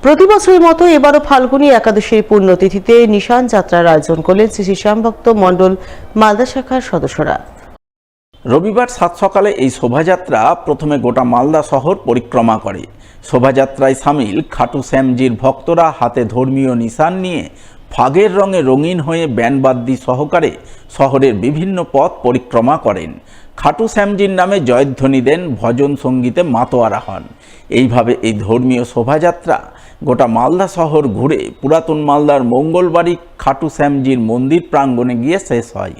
প্রতি বছরের মতো এবারও ফাল্গুনী একাদশীর পুণ্যতিথিতে নিশান যাত্রার আয়োজন করলেন শ্রী শ্যামভক্ত মণ্ডল মালদা শাখার সদস্যরা। রবিবার সাত সকালে এই শোভাযাত্রা প্রথমে গোটা মালদা শহর পরিক্রমা করে। শোভাযাত্রায় সামিল খাটু শ্যামজির ভক্তরা হাতে ধর্মীয় নিশান নিয়ে ফাগের রঙে রঙিন হয়ে ব্যান্ডবাদ্যি সহকারে শহরের বিভিন্ন পথ পরিক্রমা করেন। খাটু শ্যামজির নামে জয়ধ্বনি দেন, ভজন সঙ্গীতে মাতোয়ারা হন। এইভাবে এই ধর্মীয় শোভাযাত্রা গোটা মালদা শহর ঘুরে পুরাতন মালদার মঙ্গলবাড়ি খাটু শ্যামজির মন্দির প্রাঙ্গণে গিয়ে শেষ হয়।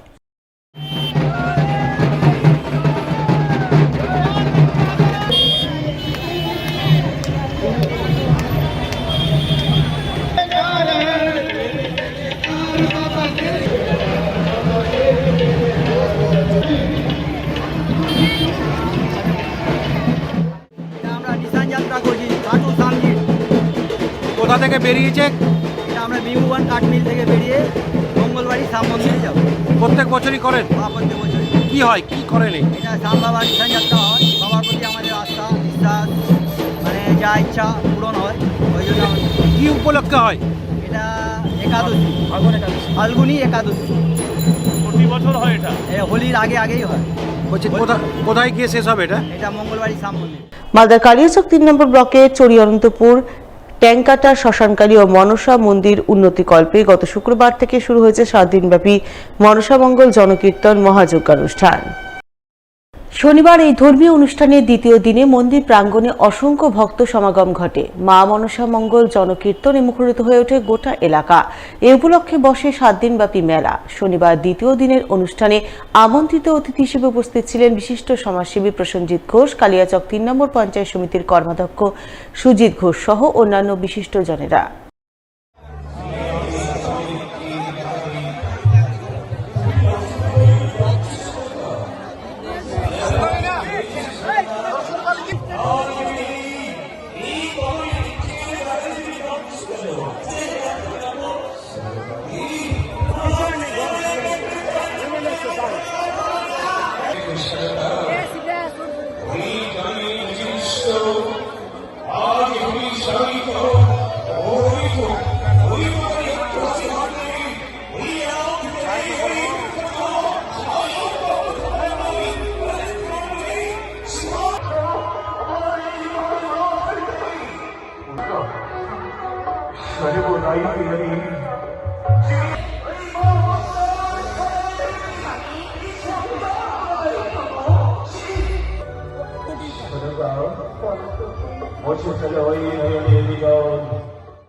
কোথা থেকে বেরিয়েছে? এটা আমরা বিউবান কাঠমিল থেকে বেরিয়ে মঙ্গলবাড়ি শ্যাম মন্দিরে যাব। প্রত্যেক বছরই করেন? প্রত্যেক বছরই। কি হয়, কি করেন? এটা শ্যাম বাবার নিশান যাত্রা হয়। বাবার প্রতি আমাদের আস্থা বিশ্বাস মানে যা ইচ্ছা পূরণ হয়। ওই জন্য কি উপলক্ষে হয় এটা? একাদশী, ফাল্গুনী একাদশী। প্রতি বছর হয় এটা? হোলির আগেই হয়। কোথায় গিয়ে শেষ হবে এটা? এটা মঙ্গলবাড়ি শ্যাম মন্দির। মালদার কালিয়াচক ৩ নম্বর ব্লকের চড়ি অনন্তপুর ট্যাংকাটা শ্মশানকালী ও মনসা মন্দির উন্নতিকল্পে গত শুক্রবার থেকে শুরু হয়েছে 7 দিনব্যাপী মনসা মঙ্গল জনকীর্তন মহাযজ্ঞানুষ্ঠান। শনিবার এই ধর্মীয় অনুষ্ঠানের দ্বিতীয় দিনে মন্দির প্রাঙ্গণে অসংখ্য ভক্ত সমাগম ঘটে। মা মনসা মঙ্গল জনকীর্তনে মুখরিত হয়ে ওঠে গোটা এলাকা। এ উপলক্ষে বসে 7 দিনব্যাপী মেলা। শনিবার দ্বিতীয় দিনের অনুষ্ঠানে আমন্ত্রিত অতিথি হিসেবে উপস্থিত ছিলেন বিশিষ্ট সমাজসেবী প্রসেনজিৎ ঘোষ, কালিয়াচক 3 নম্বর পঞ্চায়েত সমিতির কর্মাধ্যক্ষ সুজিত ঘোষ সহ অন্যান্য বিশিষ্টজনেরা।我是这个唯一的一个